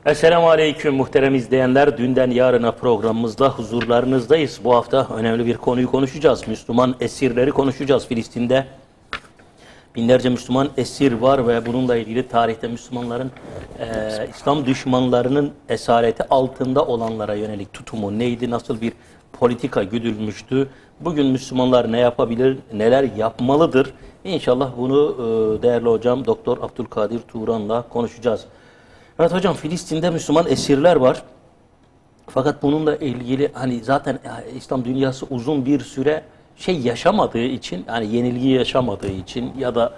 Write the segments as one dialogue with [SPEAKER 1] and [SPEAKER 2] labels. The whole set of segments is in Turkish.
[SPEAKER 1] Esselamu Aleyküm muhterem izleyenler. Dünden yarına programımızda huzurlarınızdayız. Bu hafta önemli bir konuyu konuşacağız. Müslüman esirleri konuşacağız. Filistin'de binlerce Müslüman esir var ve bununla ilgili tarihte Müslümanların, İslam düşmanlarının esareti altında olanlara yönelik tutumu neydi? Nasıl bir politika güdülmüştü? Bugün Müslümanlar ne yapabilir, neler yapmalıdır? İnşallah bunu değerli hocam Doktor Abdülkadir Turan'la konuşacağız. Evet hocam, Filistin'de Müslüman esirler var. Fakat bununla ilgili hani zaten İslam dünyası uzun bir süre yaşamadığı için, yani yenilgi yaşamadığı için ya da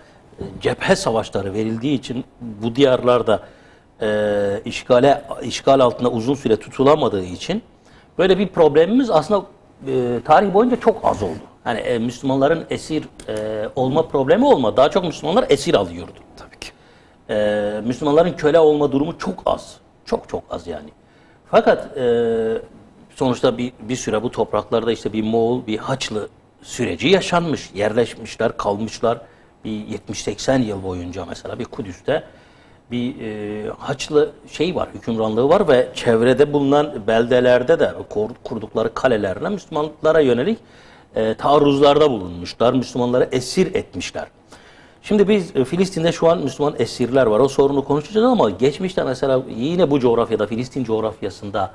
[SPEAKER 1] cephe savaşları verildiği için bu diyarlarda işgal altında uzun süre tutulamadığı için böyle bir problemimiz aslında tarih boyunca çok az oldu. Hani Müslümanların esir olma problemi olmadı. Daha çok Müslümanlar esir alıyordu.
[SPEAKER 2] Tabii ki.
[SPEAKER 1] Müslümanların köle olma durumu çok az. Çok çok az yani. Fakat sonuçta bir süre bu topraklarda işte bir Moğol, bir Haçlı süreci yaşanmış. Yerleşmişler, kalmışlar. Bir 70-80 yıl boyunca mesela bir Kudüs'te bir Haçlı var, hükümranlığı var ve çevrede bulunan beldelerde de kurdukları kalelerine Müslümanlara yönelik taarruzlarda bulunmuşlar. Müslümanları esir etmişler. Şimdi biz Filistin'de şu an Müslüman esirler var. O sorunu konuşacağız ama geçmişte mesela yine bu coğrafyada, Filistin coğrafyasında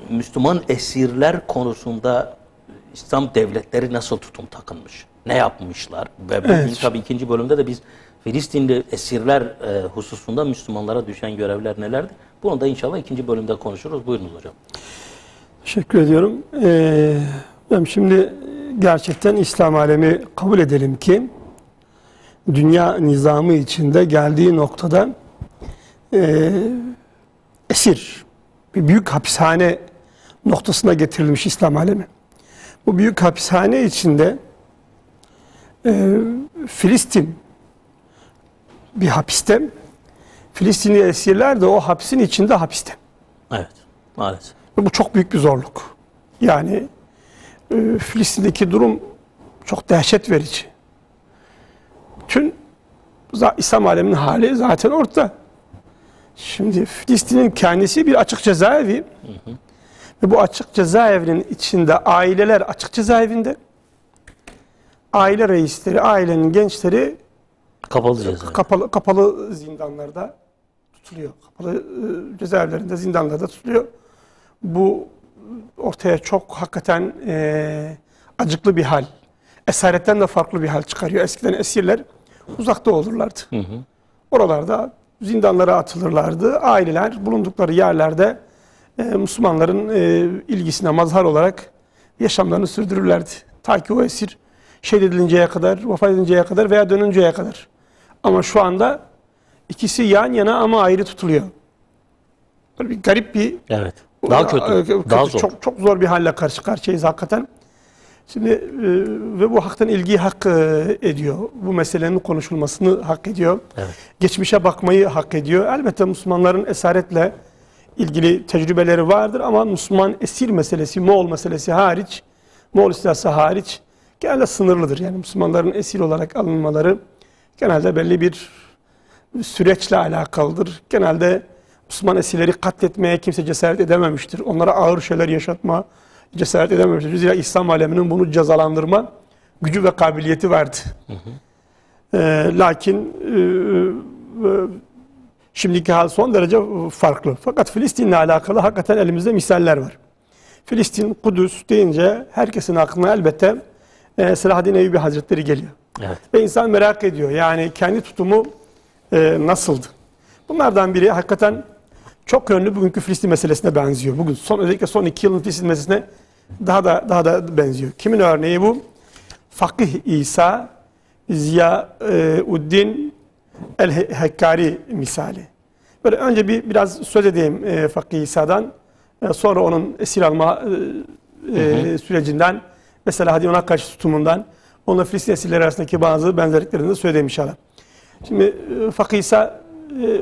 [SPEAKER 1] Müslüman esirler konusunda İslam devletleri nasıl tutum takınmış? Ne yapmışlar? Ve bugün tabii ikinci bölümde de biz Filistinli esirler hususunda Müslümanlara düşen görevler nelerdir? Bunu da inşallah ikinci bölümde konuşuruz. Buyurunuz hocam.
[SPEAKER 2] Teşekkür ediyorum. Ben şimdi gerçekten İslam alemi kabul edelim ki dünya nizamı içinde geldiği noktada esir, bir büyük hapishane noktasına getirilmiş İslam alemi. Bu büyük hapishane içinde Filistin bir hapiste, Filistinli esirler de o hapsin içinde hapiste.
[SPEAKER 1] Evet, maalesef.
[SPEAKER 2] Ve bu çok büyük bir zorluk. Yani Filistin'deki durum çok dehşet verici. Bütün İslam aleminin hali zaten ortada. Şimdi Filistin'in kendisi bir açık cezaevi. Ve bu açık cezaevinin içinde aileler açık cezaevinde. Aile reisleri, ailenin gençleri kapalı zindanlarda tutuluyor. Kapalı cezaevlerinde, zindanlarda tutuluyor. Bu ortaya çok hakikaten acıklı bir hal. Esaretten de farklı bir hal çıkarıyor. Eskiden esirler uzakta olurlardı. Oralarda zindanlara atılırlardı. Aileler bulundukları yerlerde Müslümanların ilgisine mazhar olarak yaşamlarını sürdürürlerdi. Ta ki o esir şehit edilinceye kadar, vefat edinceye kadar veya dönünceye kadar. Ama şu anda ikisi yan yana ama ayrı tutuluyor. Böyle bir garip bir...
[SPEAKER 1] Evet. Daha kötü. Daha zor.
[SPEAKER 2] Çok zor bir halle karşı karşıyayız hakikaten. Şimdi ve bu hakikaten ilgiyi hak ediyor. Bu meselenin konuşulmasını hak ediyor. Evet. Geçmişe bakmayı hak ediyor. Elbette Müslümanların esaretle ilgili tecrübeleri vardır ama Müslüman esir meselesi, Moğol meselesi hariç, Moğol istilası hariç genelde sınırlıdır. Yani Müslümanların esir olarak alınmaları genelde belli bir süreçle alakalıdır. Genelde Müslüman esirleri katletmeye kimse cesaret edememiştir. Onlara ağır şeyler yaşatma cesaret edememiştir. Zira İslam aleminin bunu cezalandırma gücü ve kabiliyeti vardı. Lakin şimdiki hal son derece farklı. Fakat Filistin'le alakalı hakikaten elimizde misaller var. Filistin, Kudüs deyince herkesin aklına elbette Selahaddin Eyyubi Hazretleri geliyor. Evet. Ve insan merak ediyor. Yani kendi tutumu nasıldı? Bunlardan biri hakikaten çok yönlü bugünkü Filistin meselesine benziyor. Bugün özellikle son 2 yılın Filistin meselesine daha da benziyor. Kimin örneği bu? Fakih İsa Ziyauddin el-Hekkari misali. Böyle önce biraz söz edeyim Fakih İsa'dan. Sonra onun esir alma sürecinden, mesela hadi ona karşı tutumundan, onunla Filistin esirleri arasındaki bazı benzerliklerini de söyleyeyim inşallah. Şimdi Fakih İsa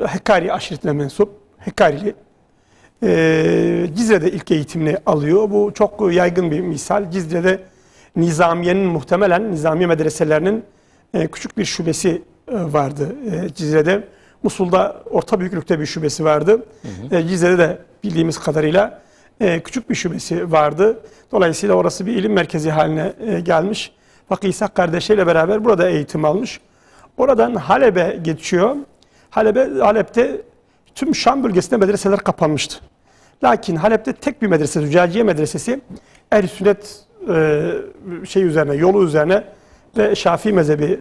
[SPEAKER 2] Hekkari aşiretine mensup, Hekkarili. Cizre'de ilk eğitimini alıyor. Bu çok yaygın bir misal. Cizre'de muhtemelen Nizamiye medreselerinin küçük bir şubesi vardı Cizre'de. Musul'da orta büyüklükte bir şubesi vardı. Cizre'de de bildiğimiz kadarıyla küçük bir şubesi vardı. Dolayısıyla orası bir ilim merkezi haline gelmiş. Fakih İshak kardeşiyle beraber burada eğitim almış. Oradan Halep'e geçiyor. Halep'te tüm Şam bölgesinde medreseler kapanmıştı. Lakin Halep'te tek bir medrese, Züccaciye Medresesi, Ehl-i Sünnet yolu üzerine ve Şafii mezhebi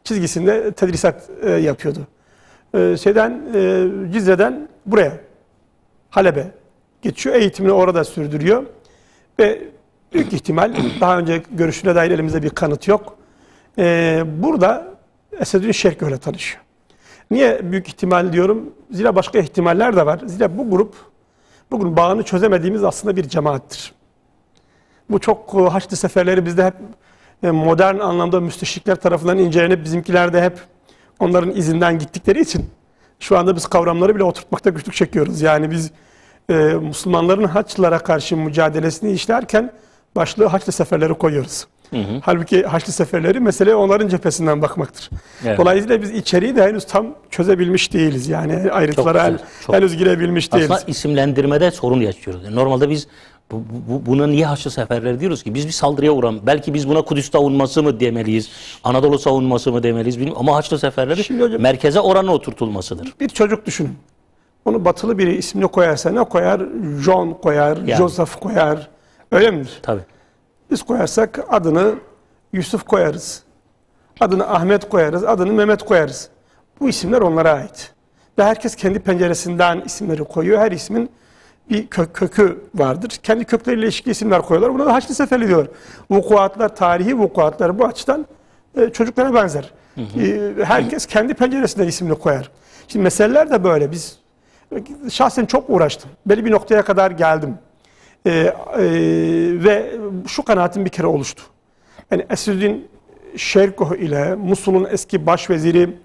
[SPEAKER 2] çizgisinde tedrisat yapıyordu. Cizre'den buraya, Halep'e geçiyor. Eğitimini orada sürdürüyor. Ve büyük ihtimal, daha önce görüşüne dair elimizde bir kanıt yok. Burada Esedüddin Şerköh ile tanışıyor. Niye büyük ihtimal diyorum? Zira başka ihtimaller de var. Zira bu grup, bugün bağını çözemediğimiz aslında bir cemaattir. Bu çok Haçlı seferleri bizde hep modern anlamda müsteşrikler tarafından incelenip bizimkiler de hep onların izinden gittikleri için şu anda biz kavramları bile oturtmakta güçlük çekiyoruz. Yani biz Müslümanların Haçlılara karşı mücadelesini işlerken başlığı Haçlı seferleri koyuyoruz. Halbuki Haçlı seferleri meseleye onların cephesinden bakmaktır. Evet. Dolayısıyla biz içeriği de henüz tam çözebilmiş değiliz. Yani ayrıntılara henüz girebilmiş değiliz.
[SPEAKER 1] Aslında isimlendirmede sorun yaşıyoruz. Yani normalde biz buna niye Haçlı seferleri diyoruz ki? Biz bir saldırıya belki biz buna Kudüs savunması mı demeliyiz? Anadolu savunması mı demeliyiz? Bilmiyorum. Ama Haçlı seferleri hocam, merkeze oranı oturtulmasıdır.
[SPEAKER 2] Bir çocuk düşünün. Onu batılı biri ismini koyarsa ne koyar? John koyar, yani. Joseph koyar. Öyle midir?
[SPEAKER 1] Tabii.
[SPEAKER 2] Biz koyarsak adını Yusuf koyarız. Adını Ahmet koyarız, adını Mehmet koyarız. Bu isimler onlara ait. Ve herkes kendi penceresinden isimleri koyuyor. Her ismin bir kökü vardır. Kendi kökleriyle ilişkili isimler koyuyorlar. Buna da Haçlı Seferi diyor. Vukuatlar, tarihi vukuatlar bu açıdan çocuklara benzer. Herkes kendi penceresinden isimini koyar. Şimdi meseleler de böyle. Biz şahsen çok uğraştım. Belli bir noktaya kadar geldim. Ve şu kanaatim bir kere oluştu. Yani Esedüddin Şerköh ile Musul'un eski başveziri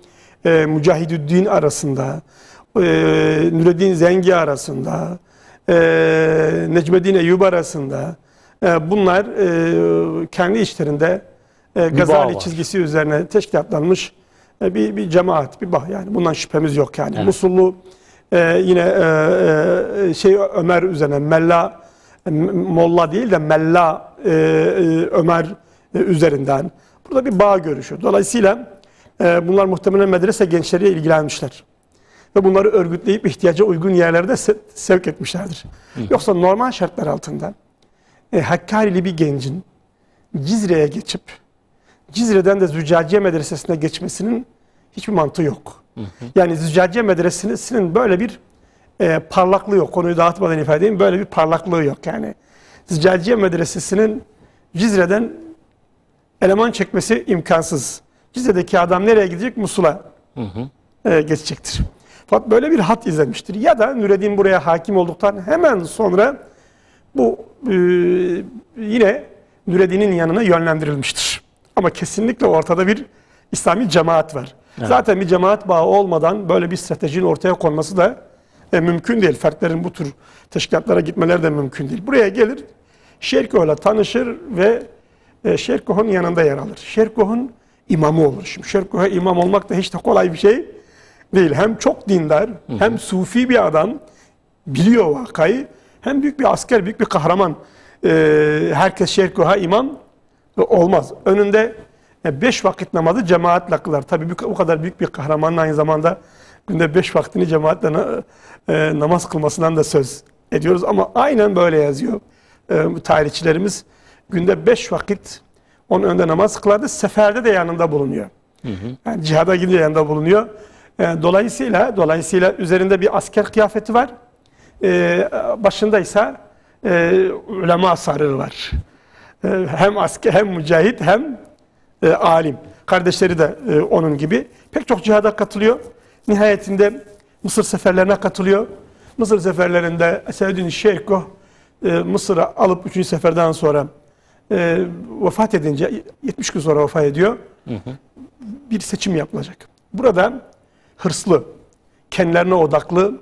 [SPEAKER 2] Mücahidüddin arasında, Nureddin Zengi arasında, Necmeddin Eyyub arasında bunlar kendi içlerinde Gazali çizgisi üzerine teşkilatlanmış bir cemaat, bir bah. Yani bundan şüphemiz yok yani. Evet. Musullu yine Ömer üzerine Molla değil de Mella Ömer üzerinden burada bir bağ görüşüyor. Dolayısıyla bunlar muhtemelen medrese gençleriyle ilgilenmişler. Ve bunları örgütleyip ihtiyaca uygun yerlerde sevk etmişlerdir. Yoksa normal şartlar altında Hakkari'li bir gencin Cizre'ye geçip Cizre'den de Züccaciye Medresesi'ne geçmesinin hiçbir mantığı yok. Yani Züccaciye Medresesi'nin böyle bir parlaklığı yok. Konuyu dağıtmadan ifade edeyim. Böyle bir parlaklığı yok yani. Züccaciye Medresesi'nin Cizre'den eleman çekmesi imkansız. Cizre'deki adam nereye gidecek? Musul'a geçecektir. Fakat böyle bir hat izlemiştir. Ya da Nureddin buraya hakim olduktan hemen sonra bu yine Nureddin'in yanına yönlendirilmiştir. Ama kesinlikle ortada bir İslami cemaat var. Evet. Zaten bir cemaat bağı olmadan böyle bir stratejinin ortaya konması da mümkün değil. Fertlerin bu tür teşkilatlara gitmeleri de mümkün değil. Buraya gelir, Şerköh'la tanışır ve Şerköh'un yanında yer alır. Şerköh'un imamı olur. Şimdi Şerköh'e imam olmak da hiç de kolay bir şey değil. Hem çok dindar, hem sufi bir adam, biliyor vakayı, hem büyük bir asker, büyük bir kahraman. Herkes Şerköh'e imam olmaz. Önünde 5 vakit namazı cemaatle kılar. Tabii o kadar büyük bir kahramanın aynı zamanda günde 5 vaktini cemaatle namaz kılmasından da söz ediyoruz. Ama aynen böyle yazıyor tarihçilerimiz. Günde 5 vakit onun önünde namaz kılardı. Seferde de yanında bulunuyor. Yani cihada gidince yanında bulunuyor. Dolayısıyla üzerinde bir asker kıyafeti var. Başındaysa ulema sarığı var. Hem asker, hem mücahit, hem alim. Kardeşleri de onun gibi. Pek çok cihada katılıyor. Nihayetinde Mısır seferlerine katılıyor. Mısır seferlerinde Esedüddin Şerköh Mısır'a alıp 3. seferden sonra vefat edince, 70 gün sonra vefat ediyor. Bir seçim yapılacak. Burada hırslı, kendilerine odaklı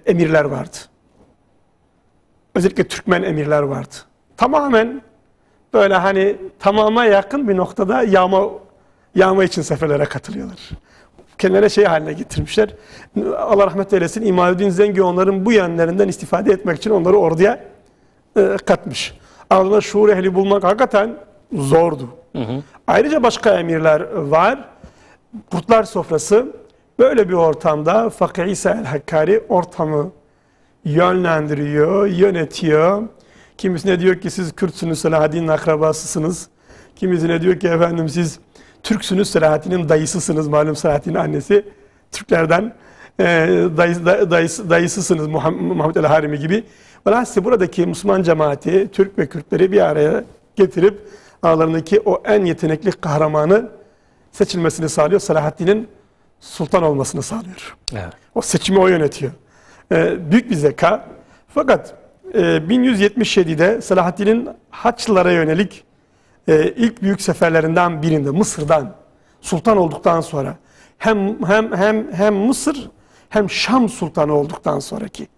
[SPEAKER 2] emirler vardı. Özellikle Türkmen emirler vardı. Tamamen böyle hani tamama yakın bir noktada yağma için seferlere katılıyorlar. kendilerine şey haline getirmişler. Allah rahmet eylesin, İmaduddin Zengi onların bu yönlerinden istifade etmek için onları orduya katmış. Anadolu'da şuur ehli bulmak hakikaten zordu. Ayrıca başka emirler var. Kurtlar sofrası böyle bir ortamda Fakih İsa el-Hakkari ortamı yönlendiriyor, yönetiyor. Kimisine diyor ki siz Kürtsünüz, Selahaddin'in akrabasısınız. Kimisine diyor ki efendim siz Türksünüz, Selahaddin'in dayısısınız. Malum Selahaddin'in annesi Türklerden dayısısınız Muhammed el-Harimi gibi. Velhasıl buradaki Müslüman cemaati, Türk ve Kürtleri bir araya getirip aralarındaki o en yetenekli kahramanı seçilmesini sağlıyor. Selahaddin'in sultan olmasını sağlıyor. Evet. O seçimi o yönetiyor. Büyük bir zeka. Fakat 1177'de Selahaddin'in Haçlılara yönelik ilk büyük seferlerinden birinde Mısır'dan sultan olduktan sonra hem Mısır hem Şam sultanı olduktan sonraki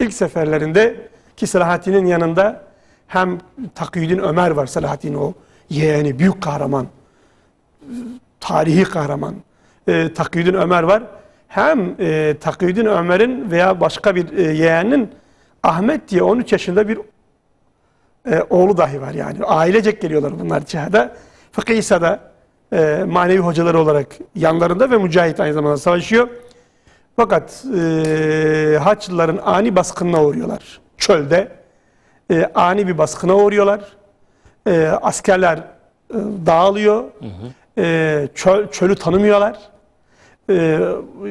[SPEAKER 2] ilk seferlerinde ki Selahaddin'in yanında hem Takiyüddin Ömer var, Selahaddin o yeğeni, büyük kahraman, tarihi kahraman Takiyüddin Ömer var. Hem Takiyüddin Ömer'in veya başka bir yeğeninin Ahmet diye 13 yaşında bir oğlu dahi var yani. Ailecek geliyorlar bunlar cihada. Fakih İsa'da manevi hocaları olarak yanlarında ve mücahit aynı zamanda savaşıyor. Fakat Haçlıların ani baskınına uğruyorlar. Çölde ani bir baskına uğruyorlar. Askerler dağılıyor. Çölü tanımıyorlar.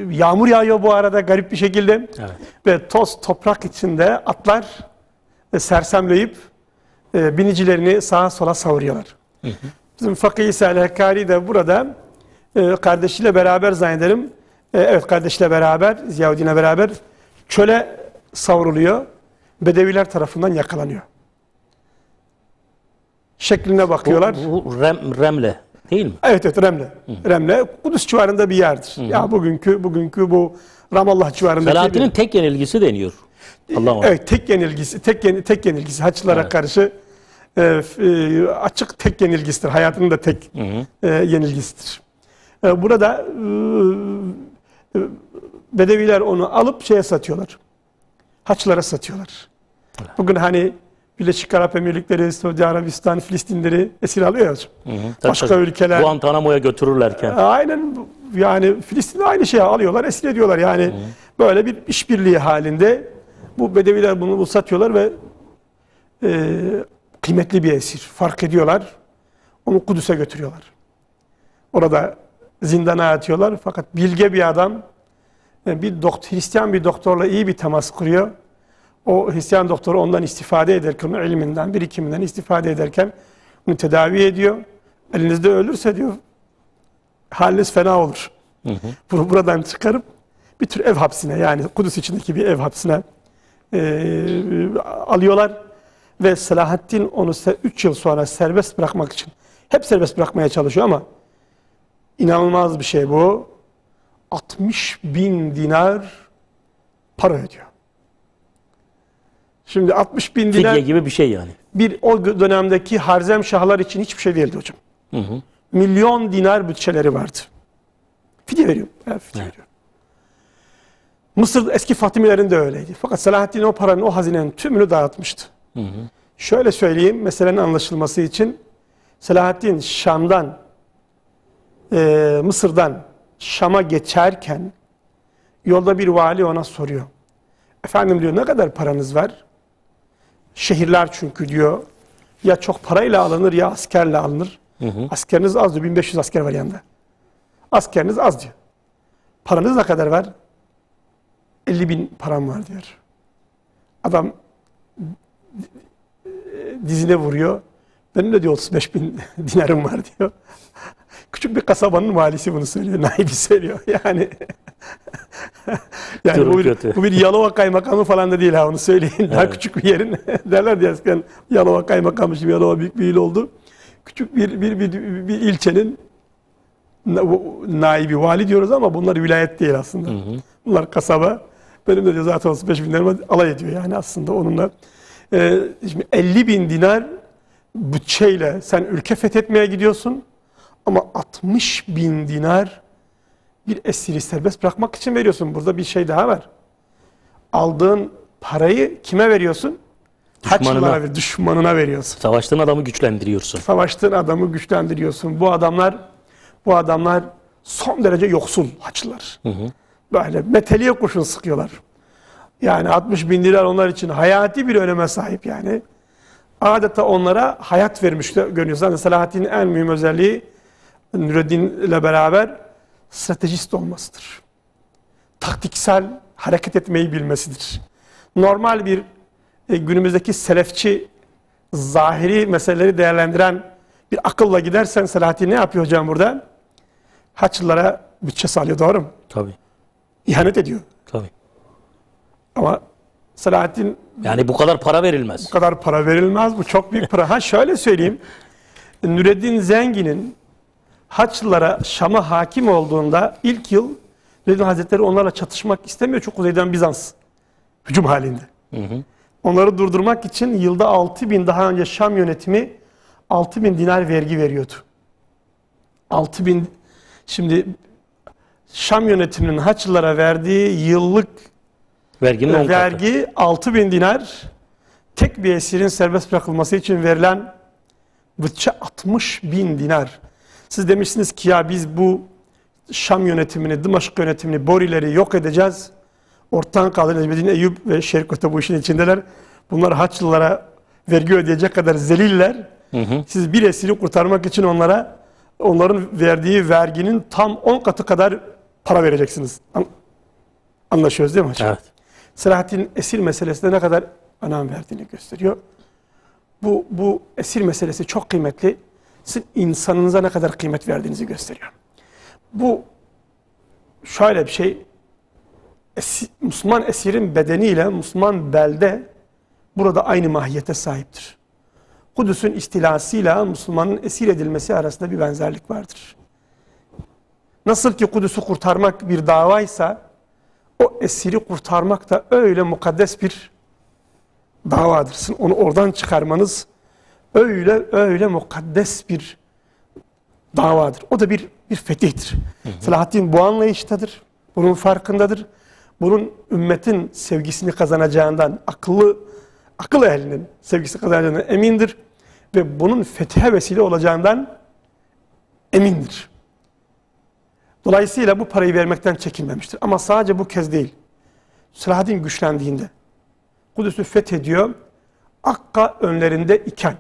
[SPEAKER 2] Yağmur yağıyor bu arada garip bir şekilde. Evet. Ve toz toprak içinde atlar sersemleyip binicilerini sağa sola savuruyorlar. Bizim Fakih İsa el-Hakkari de burada kardeşiyle beraber zannederim. Evet, kardeşiyle beraber, Ziyaüddin'le beraber çöle savruluyor. Bedeviler tarafından yakalanıyor. Şekline bakıyorlar.
[SPEAKER 1] Bu Remle değil mi?
[SPEAKER 2] Evet, evet, Remle. Remle Kudüs civarında bir yerdir. Ya bugünkü bu Ramallah civarındaki.
[SPEAKER 1] Selahaddin'in tek yenilgisi deniyor.
[SPEAKER 2] Evet, tek yenilgisi Haçlılara karşı açık tek yenilgisidir. Hayatının da tek yenilgisidir. Burada Bedeviler onu alıp şeye satıyorlar. Haçlılara satıyorlar. Bugün hani Birleşik Arap Emirlikleri, Suudi Arabistan, Filistinleri esir alıyor ya hocam. Başka ülkeler.
[SPEAKER 1] Guantanamo'ya götürürlerken.
[SPEAKER 2] Aynen, yani Filistin'de aynı şeyi alıyorlar, esir ediyorlar. Yani böyle bir işbirliği halinde bu Bedeviler bunu satıyorlar ve kıymetli bir esir. Fark ediyorlar. Onu Kudüs'e götürüyorlar. Orada zindana atıyorlar. Fakat bilge bir adam Hristiyan bir doktorla iyi bir temas kuruyor. O Hristiyan doktoru ondan istifade ederken, onun ilminden, birikiminden istifade ederken onu tedavi ediyor. Elinizde ölürse diyor, haliniz fena olur. Buradan çıkarıp bir tür ev hapsine, yani Kudüs içindeki bir ev hapsine alıyorlar. Ve Selahaddin onu 3 yıl sonra serbest bırakmak için, hep serbest bırakmaya çalışıyor ama inanılmaz bir şey bu. 60.000 dinar para ödüyor. Şimdi 60.000 dinar...
[SPEAKER 1] Fidye gibi bir şey yani.
[SPEAKER 2] O dönemdeki Harzemşahlar için hiçbir şey değildi hocam. Milyon dinar bütçeleri vardı. Fidye veriyor. Evet, fidye veriyor. Mısır eski Fatimilerin de öyleydi. Fakat Selahaddin o paranın, o hazinenin tümünü dağıtmıştı. Şöyle söyleyeyim, meselenin anlaşılması için Selahaddin Şam'dan, Mısır'dan Şam'a geçerken yolda bir vali ona soruyor. Efendim diyor, ne kadar paranız var? Şehirler çünkü diyor ya çok parayla alınır ya askerle alınır. Askeriniz az diyor, 1500 asker var yanında. Askeriniz az diyor. Paranız ne kadar var? 50.000 param var diyor. Adam dizine vuruyor. Benim de diyor 35.000 dinarım var diyor. Küçük bir kasabanın valisi bunu söylüyor. Naibi söylüyor. Yani bu bir Yalova kaymakamı falan da değil ha, onu söyleyin. Daha küçük bir yerin derler diye eskiden Yalova kaymakamı, şimdi Yalova büyük bir il oldu. Küçük bir ilçenin naibi, vali diyoruz ama bunlar vilayet değil aslında. Bunlar kasaba. Benim de diyor zaten 35.000 dinarıma alay ediyor yani aslında onunla. Şimdi 50.000 dinar bütçeyle sen ülke fethetmeye gidiyorsun ama 60.000 dinar bir esiri serbest bırakmak için veriyorsun. Burada bir şey daha var. Aldığın parayı kime veriyorsun? Haçlılara, düşmanına veriyorsun.
[SPEAKER 1] Savaştığın adamı güçlendiriyorsun.
[SPEAKER 2] Savaştığın adamı güçlendiriyorsun. Bu adamlar son derece yoksul Haçlılar. Böyle meteliğe kurşun sıkıyorlar. Yani 60 bin dinar onlar için hayati bir öneme sahip yani. Adeta onlara hayat vermiş görünüyorsun. Selahaddin'in en mühim özelliği Nureddin ile beraber stratejist olmasıdır. Taktiksel hareket etmeyi bilmesidir. Normal bir günümüzdeki selefçi zahiri meseleleri değerlendiren bir akılla gidersen Selahaddin ne yapıyor hocam burada? Haçlılara bütçe sağlıyor, doğru mu?
[SPEAKER 1] Tabii.
[SPEAKER 2] İhanet ediyor.
[SPEAKER 1] Tabii.
[SPEAKER 2] Ama Selahaddin...
[SPEAKER 1] Yani bu kadar para verilmez.
[SPEAKER 2] Bu kadar para verilmez. Bu çok büyük para. Şöyle söyleyeyim. Nureddin Zengin'in Haçlılara Şam'a hakim olduğunda ilk yıl Nureddin Hazretleri onlarla çatışmak istemiyor. Çok kuzeyden Bizans hücum halinde. Onları durdurmak için yılda 6.000, daha önce Şam yönetimi 6.000 dinar vergi veriyordu. 6.000, şimdi Şam yönetiminin Haçlılara verdiği yıllık vergi 6.000 dinar, tek bir esirin serbest bırakılması için verilen bütçe 60.000 dinar. Siz demişsiniz ki ya biz bu Şam yönetimini, Dımaşık yönetimini, Borileri yok edeceğiz. Ortadan kaldıracağız. Medine Eyüp ve Şerikot'ta bu işin içindeler. Bunlar Haçlılara vergi ödeyecek kadar zeliller. Siz bir esiri kurtarmak için onların verdiği verginin tam 10 katı kadar para vereceksiniz. Anlaşıyoruz değil mi hocam?
[SPEAKER 1] Evet.
[SPEAKER 2] Selahaddin esir meselesine ne kadar önem verdiğini gösteriyor. Bu esir meselesi çok kıymetli. Sizin insanınıza ne kadar kıymet verdiğinizi gösteriyor. Bu şöyle bir şey. Müslüman esirin bedeniyle Müslüman belde burada aynı mahiyete sahiptir. Kudüs'ün istilasıyla Müslümanın esir edilmesi arasında bir benzerlik vardır. Nasıl ki Kudüs'ü kurtarmak bir davaysa, o esiri kurtarmak da öyle mukaddes bir davadır. Onu oradan çıkarmanız öyle mukaddes bir davadır. O da bir fetihtir. Selahaddin bu anlayıştadır. Bunun farkındadır. Bunun ümmetin sevgisini kazanacağından, akıl ehlinin sevgisini kazanacağından emindir. Ve bunun fethe vesile olacağından emindir. Dolayısıyla bu parayı vermekten çekinmemiştir. Ama sadece bu kez değil. Selahaddin güçlendiğinde, Kudüs'ü fethediyor, Akka önlerinde iken,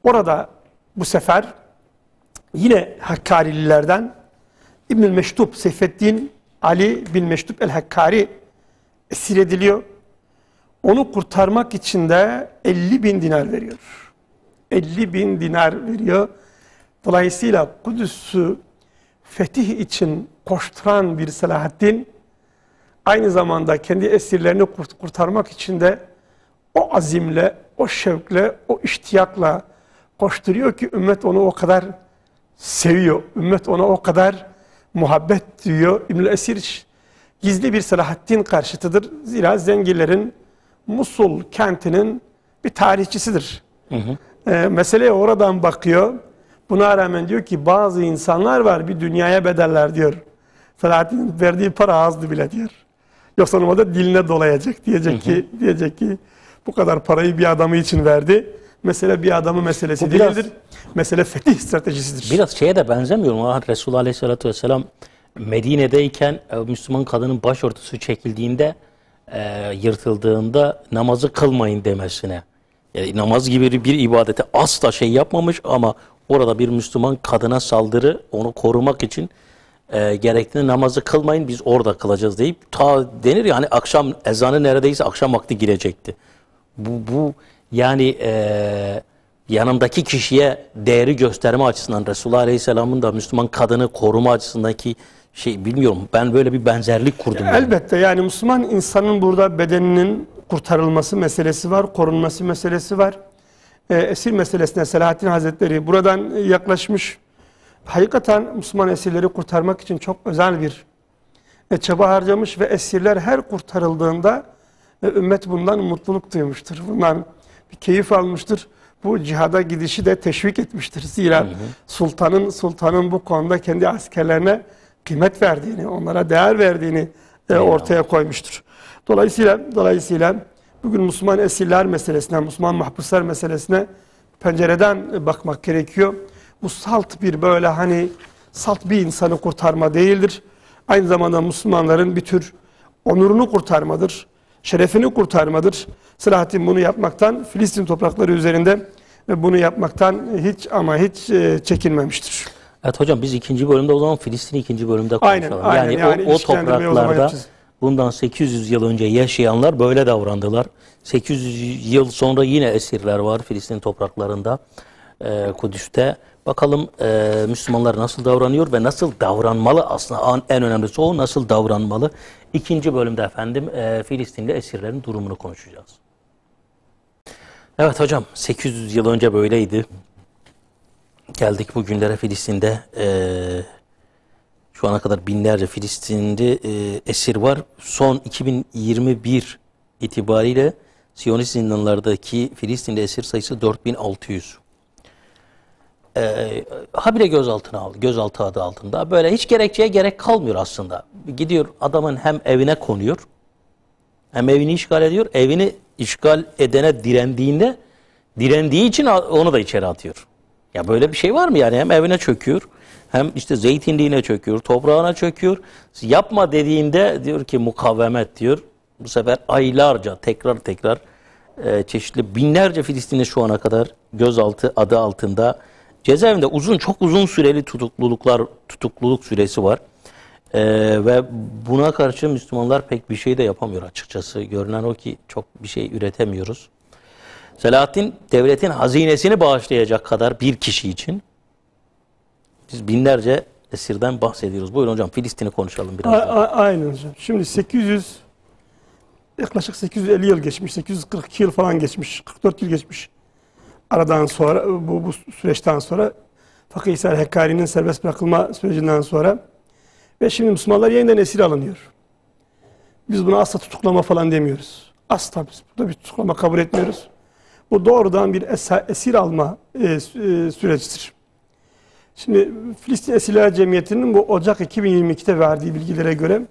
[SPEAKER 2] orada bu sefer yine Hakkarililerden İbnül Meştub, Seyfeddin Ali bin Meştub el-Hakkari esir ediliyor. Onu kurtarmak için de 50.000 dinar veriyor. 50.000 dinar veriyor. Dolayısıyla Kudüs'ü fetih için koşturan bir Selahaddin, aynı zamanda kendi esirlerini kurtarmak için de o azimle, o şevkle, o iştiyakla koşturuyor ki ümmet onu o kadar seviyor. Ümmet ona o kadar muhabbet duyuyor. İbnül Esir gizli bir Selahaddin karşıtıdır. Zira Zengilerin Musul kentinin bir tarihçisidir. Meseleye oradan bakıyor. Buna rağmen diyor ki bazı insanlar var bir dünyaya bedeller diyor. Selahaddin'in verdiği para azdı bile diyor. Yoksa normalde diline dolayacak. Diyecek ki bu kadar parayı bir adamı için verdi. Mesele bir adamın meselesi değildir. Mesele fetih stratejisidir.
[SPEAKER 1] Biraz şeye de benzemiyor mu? Resulullah Aleyhisselatü Vesselam Medine'deyken Müslüman kadının başörtüsü çekildiğinde, yırtıldığında namazı kılmayın demesine. Yani namaz gibi bir ibadete asla şey yapmamış ama orada bir Müslüman kadına saldırı, onu korumak için gerektiğinde namazı kılmayın, biz orada kılacağız deyip denir yani akşam ezanı neredeyse akşam vakti girecekti. Bu yani yanındaki kişiye değeri gösterme açısından Resulullah Aleyhisselam'ın da Müslüman kadını koruma açısındaki şey, bilmiyorum, ben böyle bir benzerlik kurdum.
[SPEAKER 2] Elbette yani Müslüman insanın burada bedeninin kurtarılması meselesi var, korunması meselesi var. Esir meselesine Selahaddin Hazretleri buradan yaklaşmış. Hakikaten Müslüman esirleri kurtarmak için çok özel bir çaba harcamış ve esirler her kurtarıldığında ümmet bundan mutluluk duymuştur. Bundan bir keyif almıştır. Bu cihada gidişi de teşvik etmiştir. Zira sultanın bu konuda kendi askerlerine kıymet verdiğini, onlara değer verdiğini ortaya koymuştur. Dolayısıyla bugün Müslüman esirler meselesine, Müslüman mahpuslar meselesine pencereden bakmak gerekiyor. Bu salt bir böyle hani salt bir insanı kurtarma değildir. Aynı zamanda Müslümanların bir tür onurunu kurtarmadır, şerefini kurtarmadır. Selahattin bunu yapmaktan, Filistin toprakları üzerinde bunu yapmaktan hiç çekinmemiştir.
[SPEAKER 1] Evet hocam, biz ikinci bölümde o zaman Filistin'i ikinci bölümde konuşalım.
[SPEAKER 2] Aynen, yani
[SPEAKER 1] o topraklarda bundan 800 yıl önce yaşayanlar böyle davrandılar. 800 yıl sonra yine esirler var Filistin topraklarında, Kudüs'te. Bakalım Müslümanlar nasıl davranıyor ve nasıl davranmalı, aslında en önemlisi o, nasıl davranmalı. İkinci bölümde efendim Filistinli esirlerin durumunu konuşacağız. Evet hocam, 800 yıl önce böyleydi. Geldik bugünlere. Filistin'de şu ana kadar binlerce Filistinli esir var. Son 2021 itibariyle Siyonist zindanlardaki Filistinli esir sayısı 4600. Habire gözaltı adı altında. Böyle hiç gerekçeye gerek kalmıyor aslında. Gidiyor adamın hem evine konuyor, hem evini işgal ediyor. Evini işgal edene direndiği için onu da içeri atıyor. Ya böyle bir şey var mı yani? Hem evine çöküyor, hem işte zeytinliğine çöküyor, toprağına çöküyor. Yapma dediğinde diyor ki mukavemet diyor. Bu sefer aylarca tekrar çeşitli binlerce Filistinli şu ana kadar gözaltı adı altında. Cezaevinde çok uzun süreli tutukluluk süresi var. Ve buna karşı Müslümanlar pek bir şey de yapamıyor açıkçası. Görünen o ki çok bir şey üretemiyoruz. Selahattin devletin hazinesini bağışlayacak kadar bir kişi için biz binlerce esirden bahsediyoruz. Buyurun hocam, Filistin'i konuşalım biraz daha.
[SPEAKER 2] Aynen hocam. Şimdi yaklaşık 850 yıl geçmiş, 842 yıl falan geçmiş, 44 yıl geçmiş. Aradan sonra, bu süreçten sonra, Fakih İsa el-Hekkari'nin serbest bırakılma sürecinden sonra ve şimdi Müslümanlar yeniden esir alınıyor. Biz buna asla tutuklama falan demiyoruz. Asla biz burada bir tutuklama kabul etmiyoruz. Bu doğrudan bir esir alma sürecidir. Şimdi Filistin Esirler Cemiyeti'nin bu Ocak 2022'de verdiği bilgilere göre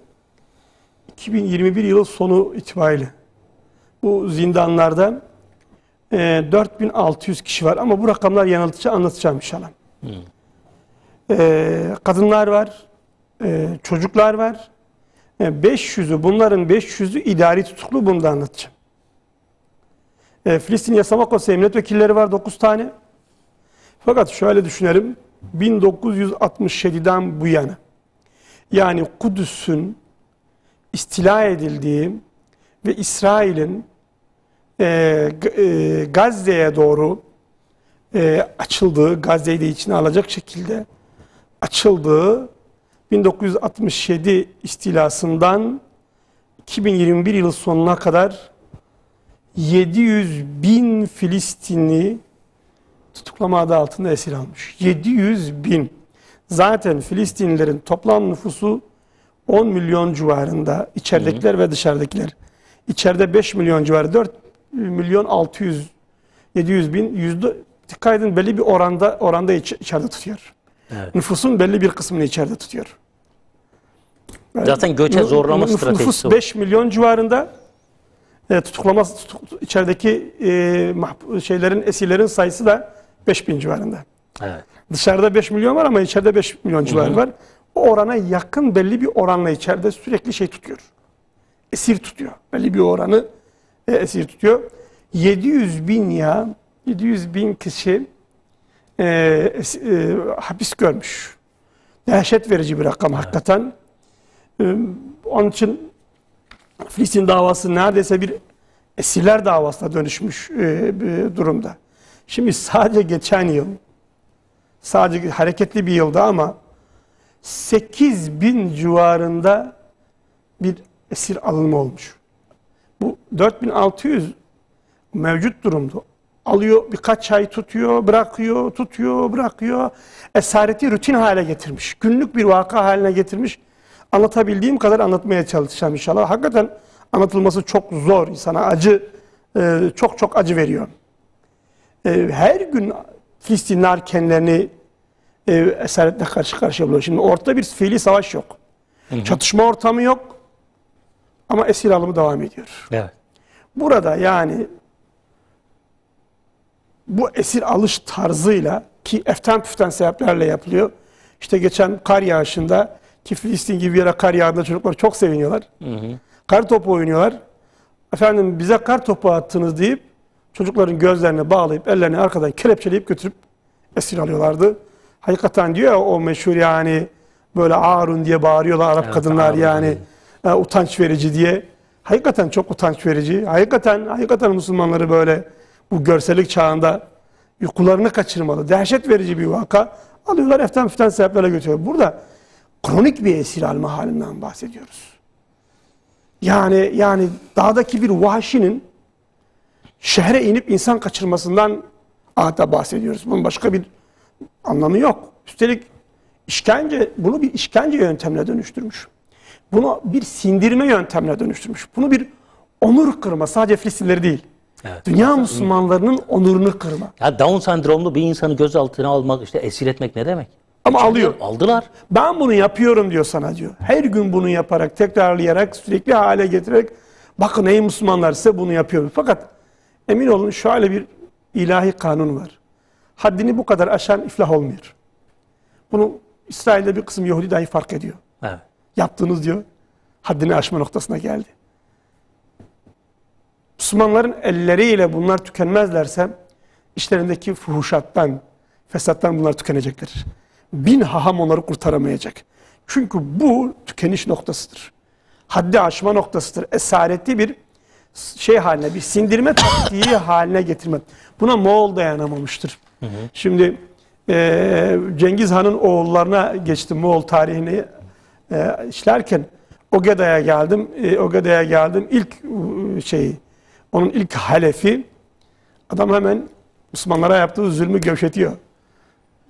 [SPEAKER 2] 2021 yılı sonu itibariyle bu zindanlarda 4600 kişi var ama bu rakamlar yanıltıcı, anlatacağım inşallah. Kadınlar var, çocuklar var. 500'ü, bunların 500'ü idari tutuklu, bunu da anlatacağım. Filistin Yasama Konseyi milletvekilleri var 9 tane. Fakat şöyle düşünelim, 1967'den bu yana, yani Kudüs'ün istila edildiği ve İsrail'in Gazze'ye doğru açıldığı, Gazze'yi de içine alacak şekilde açıldığı 1967 istilasından 2021 yılı sonuna kadar 700.000 Filistinli tutuklama adı altında esir almış. 700.000. Zaten Filistinlilerin toplam nüfusu 10 milyon civarında. İçeridekiler ve dışarıdakiler. İçeride 5 milyon civarı, 4 milyon 700.000. Dikkat edin, belli bir oranda içeride tutuyor. Evet. Nüfusun belli bir kısmını içeride tutuyor. Yani
[SPEAKER 1] zaten göçe zorlama stratejisi.
[SPEAKER 2] Nüfus 5 milyon civarında. İçerideki şeylerin, esirlerin sayısı da 5.000 civarında. Evet. Dışarıda 5 milyon var ama içeride 5 milyon civarı var. O orana yakın belli bir oranla içeride sürekli şey tutuyor. Esir tutuyor. Belli bir oranı esir tutuyor. 700.000 kişi hapis görmüş. Dehşet verici bir rakam hakikaten. Onun için Filistin davası neredeyse bir esirler davasına dönüşmüş bir durumda. Şimdi sadece geçen yıl, sadece hareketli bir yılda ama 8.000 civarında bir esir alınma olmuş. Bu 4.600 mevcut durumda. Alıyor, birkaç ay tutuyor, bırakıyor, tutuyor, bırakıyor. Esareti rutin hale getirmiş. Günlük bir vaka haline getirmiş. Anlatabildiğim kadar anlatmaya çalışacağım inşallah. Hakikaten anlatılması çok zor. İnsana acı, çok acı veriyor. Her gün Filistinler kendilerini esaretle karşı karşıya buluyor. Şimdi ortada bir fiili savaş yok. Çatışma ortamı yok. Ama esir alımı devam ediyor.
[SPEAKER 1] Evet.
[SPEAKER 2] Burada yani bu esir alış tarzıyla ki eften püften sebeplerle yapılıyor. İşte geçen kar yağışında ki Filistin gibi bir yere kar yağında çocuklar çok seviniyorlar. Kar topu oynuyorlar. Efendim bize kar topu attınız deyip çocukların gözlerini bağlayıp ellerini arkadan kelepçeleyip götürüp esir alıyorlardı. Hakikaten diyor ya o meşhur yani böyle Arun diye bağırıyorlar Arap kadınlar yani utanç verici diye. Hakikaten çok utanç verici. Hakikaten Müslümanları böyle bu görsellik çağında uykularını kaçırmalı. Dehşet verici bir vaka. Alıyorlar eften püften sebeplerle götürüyor. Burada kronik bir esir alma halinden bahsediyoruz. Yani dağdaki bir vahşinin şehre inip insan kaçırmasından adeta bahsediyoruz. Bunun başka bir anlamı yok. Üstelik bunu bir işkence yöntemine dönüştürmüş. Bunu bir sindirme yöntemine dönüştürmüş. Bunu bir onur kırma, sadece Filistinleri değil. Evet. Dünya Müslümanlarının onurunu kırma.
[SPEAKER 1] Ya Down sendromlu bir insanı gözaltına almak, işte esir etmek ne demek?
[SPEAKER 2] Ama alıyor.
[SPEAKER 1] Aldılar.
[SPEAKER 2] Ben bunu yapıyorum diyor sana diyor. Her gün bunu yaparak, tekrarlayarak, sürekli hale getirerek bakın ey Müslümanlar size bunu yapıyorum. Fakat emin olun şöyle bir ilahi kanun var. Haddini bu kadar aşan iflah olmuyor. Bunu İsrail'de bir kısım Yahudi dahi fark ediyor.
[SPEAKER 1] Evet.
[SPEAKER 2] Yaptığınız diyor haddini aşma noktasına geldi. Müslümanların elleriyle bunlar tükenmezlerse işlerindeki fuhuşattan, fesattan bunlar tükenecektir. Bin haham onları kurtaramayacak. Çünkü bu tükeniş noktasıdır. Haddi aşma noktasıdır. Esaretli bir şey haline, bir sindirme taktiği haline getirme. Buna Moğol dayanamamıştır. Şimdi Cengiz Han'ın oğullarına geçtim Moğol tarihini işlerken Ogeda'ya geldim. İlk onun ilk halefi adam hemen Müslümanlara yaptığı zulmü gevşetiyor.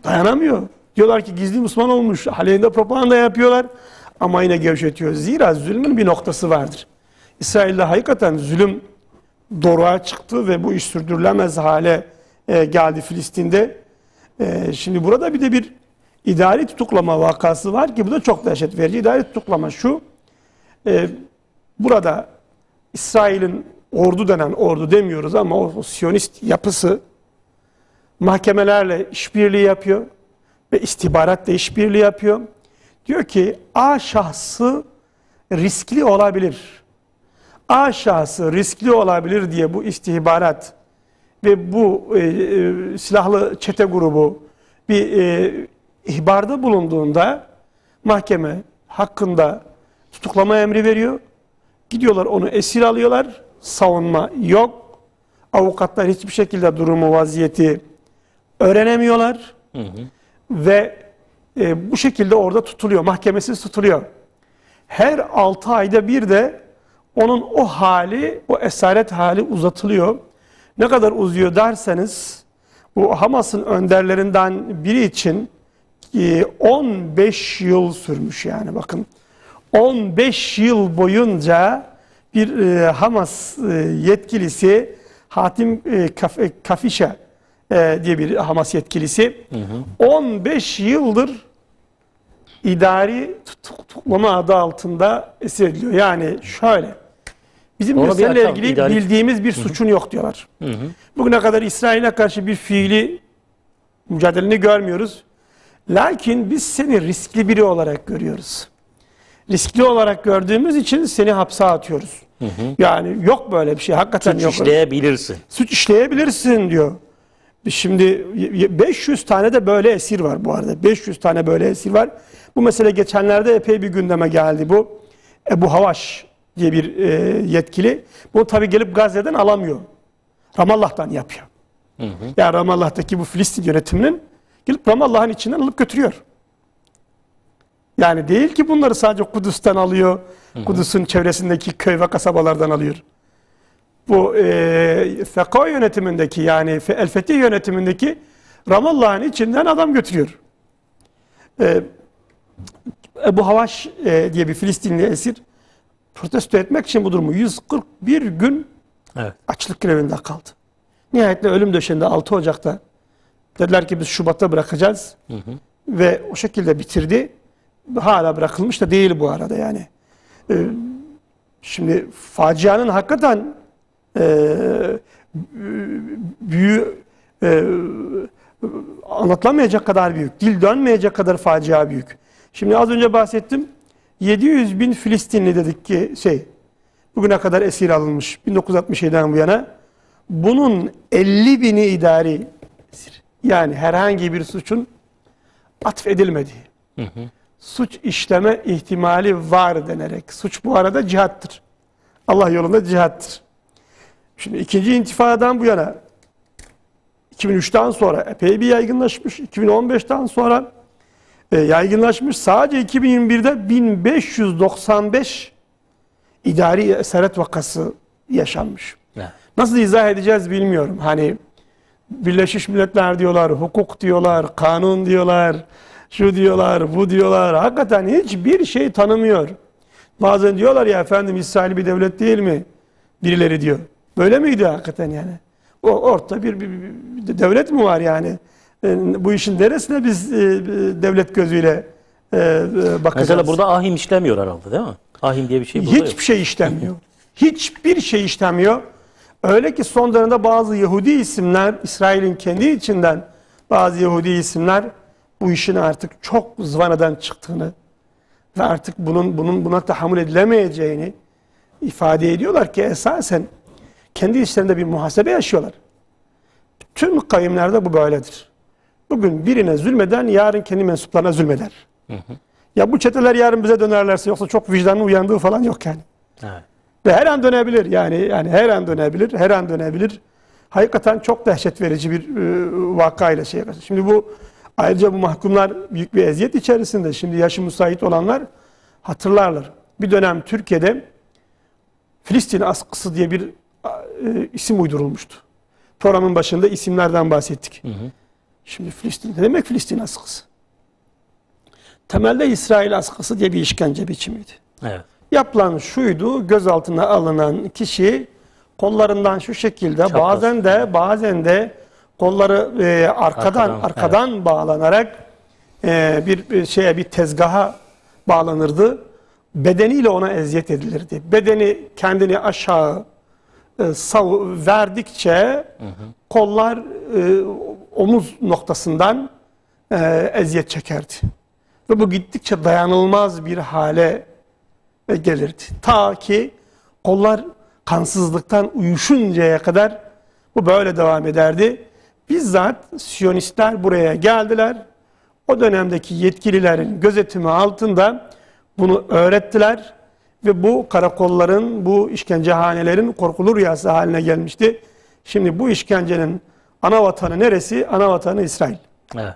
[SPEAKER 2] Dayanamıyor. Diyorlar ki gizli Müslüman olmuş. Aleyhinde propaganda yapıyorlar. Ama yine gevşetiyor. Zira zulmün bir noktası vardır. İsrail'de hakikaten zulüm doruğa çıktı ve bu iş sürdürülemez hale geldi Filistin'de. Şimdi burada bir de bir idari tutuklama vakası var ki bu da çok dehşet verici. İdari tutuklama şu. Burada İsrail'in ordu demiyoruz ama o Siyonist yapısı mahkemelerle işbirliği yapıyor ve istihbaratla işbirliği yapıyor. Diyor ki A şahsı riskli olabilir. A şahsı riskli olabilir diye bu istihbarat ve bu silahlı çete grubu bir ihbarda bulunduğunda mahkeme hakkında tutuklama emri veriyor. Gidiyorlar onu esir alıyorlar. Savunma yok. Avukatlar hiçbir şekilde durumu, vaziyeti öğrenemiyorlar. Ve bu şekilde orada tutuluyor. Mahkemesiz tutuluyor. Her 6 ayda bir de onun o hali, o esaret hali uzatılıyor. Ne kadar uzuyor derseniz bu Hamas'ın önderlerinden biri için 15 yıl sürmüş yani bakın. 15 yıl boyunca bir Hamas yetkilisi Hatim Kafişa diye bir Hamas yetkilisi 15 yıldır idari tutuklama adı altında esir ediliyor. Yani şöyle bizim seninle ilgili bildiğimiz bir suçun yok diyorlar. Bugüne kadar İsrail'e karşı bir fiili mücadeleni görmüyoruz. Lakin biz seni riskli biri olarak görüyoruz. Riskli olarak gördüğümüz için seni hapse atıyoruz. Yani yok böyle bir şey. Hakikaten yok.
[SPEAKER 1] Suç işleyebilirsin.
[SPEAKER 2] Suç işleyebilirsin diyor. Şimdi 500 tane de böyle esir var bu arada. 500 tane böyle esir var. Bu mesele geçenlerde epey bir gündeme geldi bu. Ebu Havaş diye bir yetkili. Bunu tabii gelip Gazze'den alamıyor. Ramallah'tan yapıyor. Yani Ramallah'taki bu Filistin yönetiminin gelip Ramallah'ın içinden alıp götürüyor. Yani değil ki bunları sadece Kudüs'ten alıyor. Kudüs'ün çevresindeki köy ve kasabalardan alıyor. Bu FK yönetimindeki yani El Fetih yönetimindeki Ramallah'ın içinden adam götürüyor. Ebu Havaş diye bir Filistinli esir protesto etmek için bu durumu 141 gün açlık grevinde kaldı. Nihayetle ölüm döşeğinde 6 Ocak'ta dediler ki biz Şubat'ta bırakacağız. ve o şekilde bitirdi. Hala bırakılmış da değil bu arada yani. Şimdi facianın hakikaten büyüğü anlatılamayacak kadar büyük, dil dönmeyecek kadar facia büyük. Şimdi az önce bahsettim. 700 bin Filistinli dedik ki bugüne kadar esir alınmış 1967'den bu yana. Bunun 50 bini idari esir. Yani herhangi bir suçun atfedilmediği. Suç işleme ihtimali var denerek. Suç bu arada cihattır. Allah yolunda cihattır. Şimdi ikinci intifadadan bu yana 2003'ten sonra epey bir yaygınlaşmış. 2015'ten sonra yaygınlaşmış. Sadece 2021'de 1595 idari esaret vakası yaşanmış.
[SPEAKER 1] Evet.
[SPEAKER 2] Nasıl izah edeceğiz bilmiyorum. Hani Birleşmiş Milletler diyorlar, hukuk diyorlar, kanun diyorlar, şu diyorlar, bu diyorlar. Hakikaten hiçbir şey tanımıyor. Bazen diyorlar ya efendim İsrail bir devlet değil mi? Birileri diyor. Böyle miydi hakikaten yani? Ortada bir devlet mi var yani? Bu işin neresine biz devlet gözüyle bakacağız?
[SPEAKER 1] Mesela burada ahim işlemiyor herhalde değil mi? Ahim diye bir şey burada yok.
[SPEAKER 2] Hiçbir şey işlemiyor. Hiçbir şey işlemiyor. Öyle ki son dönemde bazı Yahudi isimler, İsrail'in kendi içinden bazı Yahudi isimler bu işin artık çok zıvanadan çıktığını ve artık buna tahammül edilemeyeceğini ifade ediyorlar ki esasen kendi içlerinde bir muhasebe yaşıyorlar. Tüm kavimlerde bu böyledir. Bugün birine zulmeden yarın kendi mensuplarına zulmeder. Ya bu çeteler yarın bize dönerlerse yoksa çok vicdanın uyandığı falan yok yani.
[SPEAKER 1] Evet.
[SPEAKER 2] Ve her an dönebilir yani her an dönebilir, her an dönebilir. Hakikaten çok dehşet verici bir vakayla karşı. Şimdi bu ayrıca bu mahkumlar büyük bir eziyet içerisinde. Şimdi yaşı müsait olanlar hatırlarlar. Bir dönem Türkiye'de Filistin askısı diye bir isim uydurulmuştu. Programın başında isimlerden bahsettik. Şimdi Filistin ne demek Filistin askısı? Temelde İsrail askısı diye bir işkence biçimiydi. Evet. Yapılan şuydu, gözaltına alınan kişi kollarından şu şekilde bazen de kolları arkadan bağlanarak bir tezgaha bağlanırdı. Bedeniyle ona eziyet edilirdi. Bedeni kendini aşağı verdikçe kollar omuz noktasından eziyet çekerdi. Ve bu gittikçe dayanılmaz bir hale gelirdi. Ta ki kollar kansızlıktan uyuşuncaya kadar bu böyle devam ederdi. Bizzat Siyonistler buraya geldiler. O dönemdeki yetkililerin gözetimi altında bunu öğrettiler. Ve bu karakolların, bu işkencehanelerin korkulu rüyası haline gelmişti. Şimdi bu işkencenin ana vatanı neresi? Ana vatanı İsrail. Evet.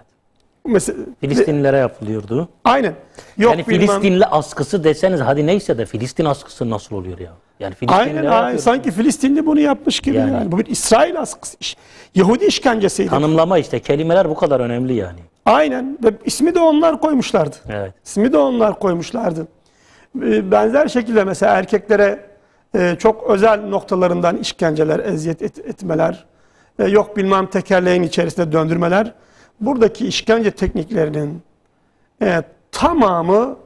[SPEAKER 1] Filistinlilere yapılıyordu.
[SPEAKER 2] Aynen.
[SPEAKER 1] Yok, yani Filistinli askısı deseniz hadi neyse de Filistin askısı nasıl oluyor ya? Yani
[SPEAKER 2] aynen. Sanki Filistinli bunu yapmış gibi yani. Bu bir İsrail askısı. Yahudi işkencesiydi.
[SPEAKER 1] Tanımlama işte. Kelimeler bu kadar önemli yani.
[SPEAKER 2] Aynen. Ve ismi de onlar koymuşlardı. Evet. İsmi de onlar koymuşlardı. Benzer şekilde mesela erkeklere çok özel noktalarından işkenceler, eziyet etmeler, yok bilmem tekerleğin içerisinde döndürmeler. Buradaki işkence tekniklerinin tamamı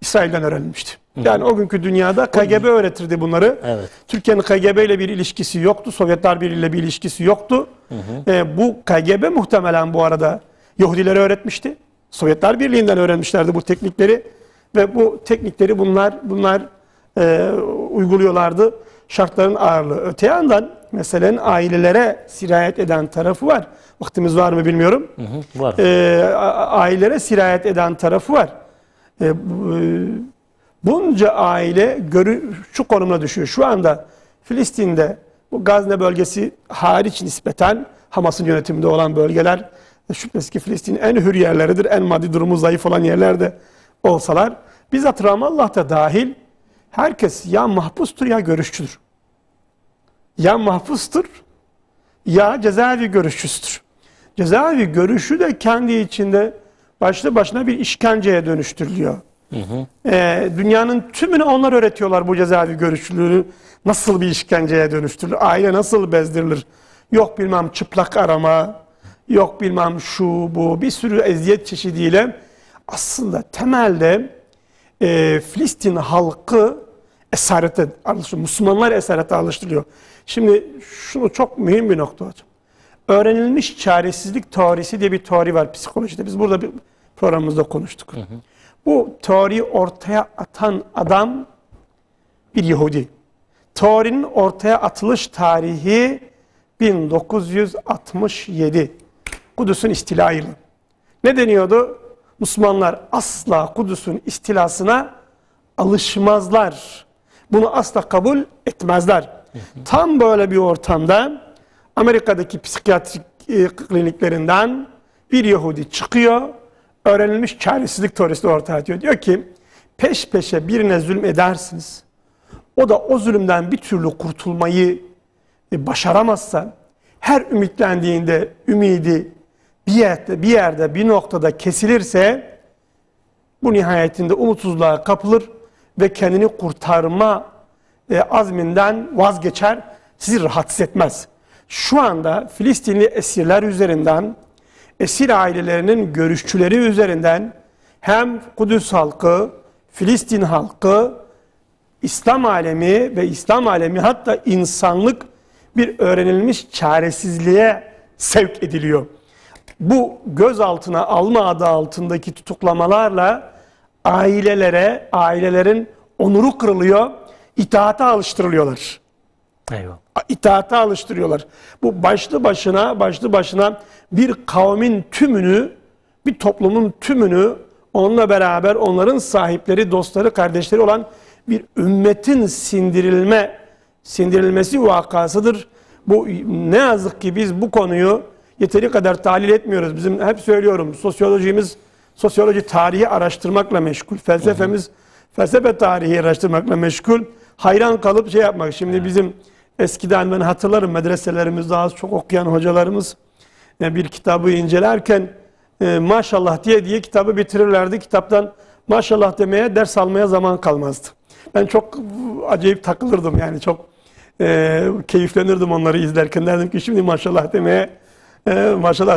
[SPEAKER 2] İsrail'den öğrenilmişti. Yani o günkü dünyada KGB öğretirdi bunları. Evet. Türkiye'nin KGB ile bir ilişkisi yoktu. Sovyetler Birliği ile bir ilişkisi yoktu. Bu KGB muhtemelen bu arada Yahudilere öğretmişti. Sovyetler Birliği'nden öğrenmişlerdi bu teknikleri. Ve bu teknikleri bunlar uyguluyorlardı. Şartların ağırlığı. Öte yandan meselenin ailelere sirayet eden tarafı var. Vaktimiz var mı bilmiyorum. Var. Ailelere sirayet eden tarafı var. Bunca aile şu konumuna düşüyor. Şu anda Filistin'de bu Gazze bölgesi hariç nispeten Hamas'ın yönetiminde olan bölgeler şüphesiz ki Filistin'in en hür yerleridir. En maddi durumu zayıf olan yerlerde olsalar. Bizzat Ramallah'ta dahil herkes ya mahpustur ya görüşçüdür. Ya mahpustur ya cezaevi görüşçüsüdür. Cezaevi görüşü de kendi içinde başlı başına bir işkenceye dönüştürülüyor. Dünyanın tümüne onlar öğretiyorlar bu cezaevi görüşçülüğü nasıl bir işkenceye dönüştürülür, aile nasıl bezdirilir, yok bilmem çıplak arama, yok bilmem şu bu bir sürü eziyet çeşidiyle aslında temelde Filistin halkı esarete alıştırılıyor. Müslümanlar esarete alıştırılıyor. Şimdi şunu çok mühim bir nokta hocam. Öğrenilmiş çaresizlik teorisi diye bir teori var psikolojide. Biz burada bir programımızda konuştuk. Bu teoriyi ortaya atan adam bir Yahudi. Teorinin ortaya atılış tarihi 1967. Kudüs'ün istila yılı. Ne deniyordu? Müslümanlar asla Kudüs'ün istilasına alışmazlar. Bunu asla kabul etmezler. Tam böyle bir ortamda Amerika'daki psikiyatrik kliniklerinden bir Yahudi çıkıyor. Öğrenilmiş çaresizlik teorisini ortaya atıyor. Diyor ki peş peşe birine zulüm edersiniz. O da o zulümden bir türlü kurtulmayı başaramazsa, her ümitlendiğinde ümidi bir yerde bir noktada kesilirse bu nihayetinde umutsuzluğa kapılır ve kendini kurtarma azminden vazgeçer, sizi rahatsız etmez. Şu anda Filistinli esirler üzerinden, esir ailelerinin görüşçüleri üzerinden hem Kudüs halkı, Filistin halkı, İslam alemi ve İslam alemi hatta insanlık bir öğrenilmiş çaresizliğe sevk ediliyor. Bu gözaltına alma adı altındaki tutuklamalarla ailelerin onuru kırılıyor, itaate alıştırılıyorlar.
[SPEAKER 1] Eyvallah.
[SPEAKER 2] İtaate alıştırıyorlar. Bu başlı başına bir kavmin tümünü, bir toplumun tümünü onunla beraber onların sahipleri, dostları, kardeşleri olan bir ümmetin sindirilmesi vakasıdır. Bu ne yazık ki biz bu konuyu yeteri kadar tahlil etmiyoruz. Bizim hep söylüyorum sosyoloji tarihi araştırmakla meşgul. Felsefemiz felsefe tarihi araştırmakla meşgul. Hayran kalıp şey yapmak. Şimdi bizim eskiden ben hatırlarım medreselerimizde az çok okuyan hocalarımız bir kitabı incelerken maşallah diye kitabı bitirirlerdi. Kitaptan maşallah demeye, ders almaya zaman kalmazdı. Ben çok acayip takılırdım yani çok keyiflenirdim onları izlerken. Derdim ki şimdi maşallah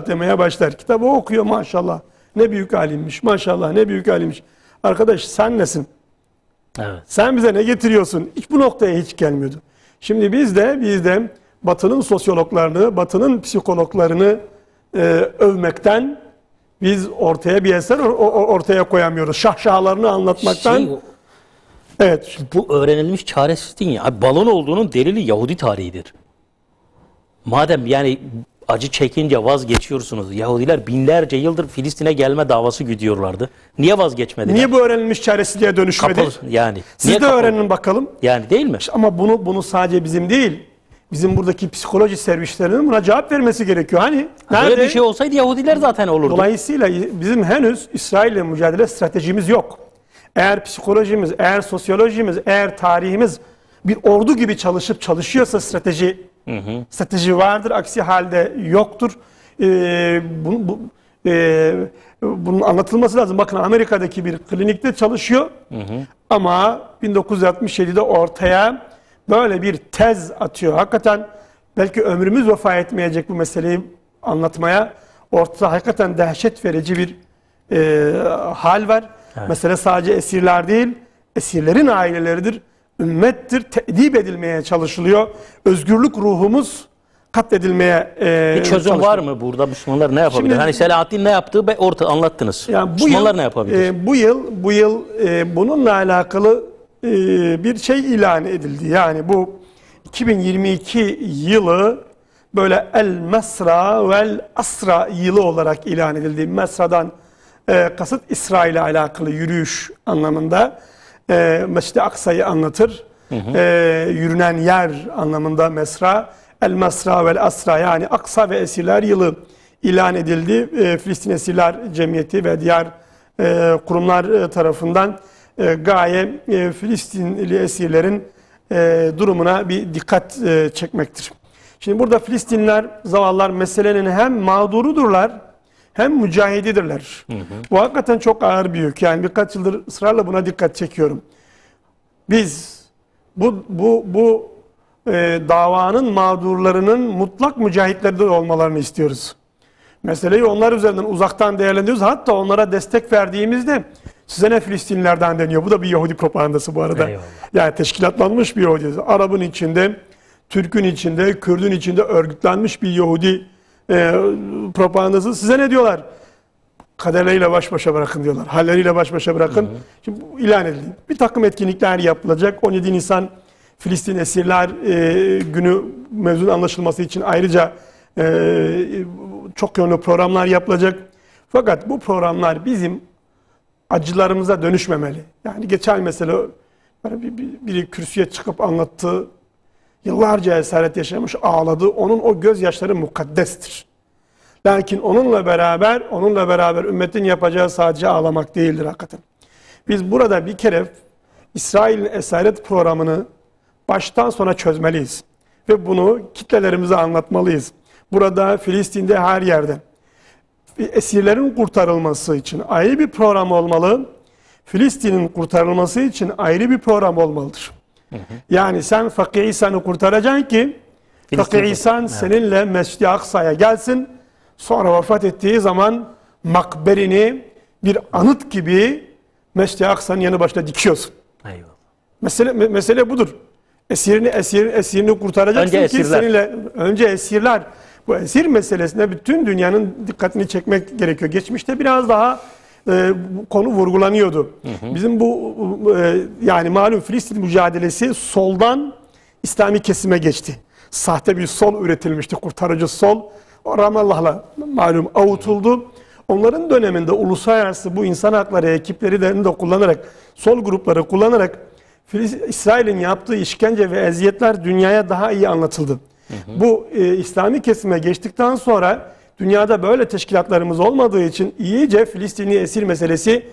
[SPEAKER 2] demeye başlar. Kitabı okuyor maşallah. Ne büyük alimmiş maşallah, ne büyük alimmiş. Arkadaş sen nesin?
[SPEAKER 1] Evet.
[SPEAKER 2] Sen bize ne getiriyorsun? Hiç bu noktaya hiç gelmiyordu. Şimdi biz de Batı'nın sosyologlarını, Batı'nın psikologlarını övmekten biz ortaya bir eser ortaya koyamıyoruz. Şahşalarını anlatmaktan. Evet.
[SPEAKER 1] Bu öğrenilmiş çaresizliğin ya balon olduğunun delili Yahudi tarihidir. Madem yani acı çekince vazgeçiyorsunuz. Yahudiler binlerce yıldır Filistin'e gelme davası güdüyorlardı. Niye vazgeçmediler?
[SPEAKER 2] Niye bu öğrenilmiş çaresizliğe dönüşmedi?
[SPEAKER 1] Kapalı, yani.
[SPEAKER 2] Siz de öğrenin bakalım.
[SPEAKER 1] Yani değil mi?
[SPEAKER 2] Ama bunu sadece bizim değil. Bizim buradaki psikoloji servislerinin buna cevap vermesi gerekiyor. Hani nerede?
[SPEAKER 1] Böyle bir şey olsaydı Yahudiler zaten olurdu.
[SPEAKER 2] Dolayısıyla bizim henüz İsrail'le mücadele stratejimiz yok. Eğer psikolojimiz, eğer sosyolojimiz, eğer tarihimiz bir ordu gibi çalışıyorsa strateji vardır. Aksi halde yoktur. Bunun anlatılması lazım. Bakın Amerika'daki bir klinikte çalışıyor. Ama 1967'de ortaya böyle bir tez atıyor. Hakikaten belki ömrümüz vefa etmeyecek bu meseleyi anlatmaya. Ortada hakikaten dehşet verici bir hal var. Evet. Mesele sadece esirler değil, esirlerin aileleridir, ümmettir, te'dip edilmeye çalışılıyor. Özgürlük ruhumuz katledilmeye
[SPEAKER 1] bir çözüm var mı burada? Müslümanlar ne yapabilir? Şimdi, hani Selahaddin ne yaptığı anlattınız.
[SPEAKER 2] Yani
[SPEAKER 1] Müslümanlar ne yapabilir?
[SPEAKER 2] Bu yıl bununla alakalı bir şey ilan edildi. Yani bu 2022 yılı böyle El-Mesra vel Asra yılı olarak ilan edildi. Mesra'dan kasıt İsrail ile alakalı yürüyüş anlamında. Mescid-i Aksa'yı anlatır. Yürünen yer anlamında Mesra. El-Mesra vel Asra yani Aksa ve Esirler yılı ilan edildi. Filistin Esirler Cemiyeti ve diğer kurumlar tarafından gaye Filistinli esirlerin durumuna bir dikkat çekmektir. Şimdi burada Filistinliler, zavallılar meselenin hem mağdurudurlar hem mücahididirler. Bu hakikaten çok ağır bir yük. Yani birkaç yıldır ısrarla buna dikkat çekiyorum. Biz bu davanın mağdurlarının mutlak mücahitleri olmalarını istiyoruz. Meseleyi onlar üzerinden uzaktan değerlendiriyoruz. Hatta onlara destek verdiğimizde size ne Filistinlilerden deniyor. Bu da bir Yahudi propagandası bu arada.
[SPEAKER 1] Eyvallah.
[SPEAKER 2] Yani teşkilatlanmış bir Yahudi. Arap'ın içinde, Türk'ün içinde, Kürd'ün içinde örgütlenmiş bir Yahudi propagandası. Size ne diyorlar? Kaderleriyle baş başa bırakın diyorlar. Halleriyle baş başa bırakın. Şimdi bu ilan edildi. Bir takım etkinlikler yapılacak. 17 Nisan Filistin Esirler Günü mevzunun anlaşılması için ayrıca çok yönlü programlar yapılacak. Fakat bu programlar bizim acılarımıza dönüşmemeli. Yani geçen mesela biri kürsüye çıkıp anlattı. Yıllarca esaret yaşamış, ağladı. Onun o gözyaşları mukaddestir. Lakin onunla beraber ümmetin yapacağı sadece ağlamak değildir hakikaten. Biz burada bir kere İsrail'in esaret programını baştan sona çözmeliyiz. Ve bunu kitlelerimize anlatmalıyız. Burada, Filistin'de, her yerde. Esirlerin kurtarılması için ayrı bir program olmalı. Filistin'in kurtarılması için ayrı bir program olmalıdır. Yani sen Fakir İsa'nı kurtaracaksın ki Fakir İsa seninle Mescid-i Aksa'ya gelsin. Sonra vefat ettiği zaman makberini bir anıt gibi Mescid-i Aksa'nın yanı başına dikiyorsun.
[SPEAKER 1] Eyvallah.
[SPEAKER 2] Mesele budur. Esirini kurtaracaksın
[SPEAKER 1] önce
[SPEAKER 2] ki
[SPEAKER 1] esirler.
[SPEAKER 2] önce esirler. Bu esir meselesine bütün dünyanın dikkatini çekmek gerekiyor. Geçmişte biraz daha bu konu vurgulanıyordu. Bizim yani malum Filistin mücadelesi soldan İslami kesime geçti. Sahte bir sol üretilmişti, kurtarıcı sol. O Ramallah'la malum avutuldu. Onların döneminde uluslararası bu insan hakları ekipleri de kullanarak, sol grupları kullanarak İsrail'in yaptığı işkence ve eziyetler dünyaya daha iyi anlatıldı. Bu İslami kesime geçtikten sonra dünyada böyle teşkilatlarımız olmadığı için iyice Filistinli esir meselesi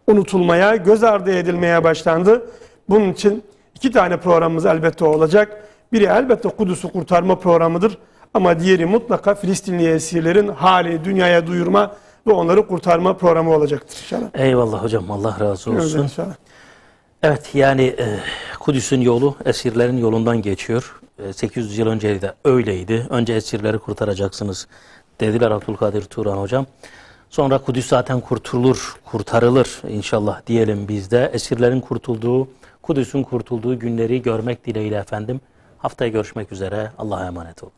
[SPEAKER 2] unutulmaya, göz ardı edilmeye başlandı. Bunun için 2 tane programımız elbette olacak. Biri elbette Kudüs'ü kurtarma programıdır. Ama diğeri mutlaka Filistinli esirlerin hali dünyaya duyurma ve onları kurtarma programı olacaktır inşallah.
[SPEAKER 1] Eyvallah hocam. Allah razı olsun.
[SPEAKER 2] İnşallah.
[SPEAKER 1] Evet, yani Kudüs'ün yolu esirlerin yolundan geçiyor. 800 yıl önce de öyleydi. Önce esirleri kurtaracaksınız dediler Abdülkadir Turan hocam. Sonra Kudüs zaten kurtarılır inşallah diyelim biz de. Esirlerin kurtulduğu, Kudüs'ün kurtulduğu günleri görmek dileğiyle efendim. Haftaya görüşmek üzere. Allah'a emanet olun.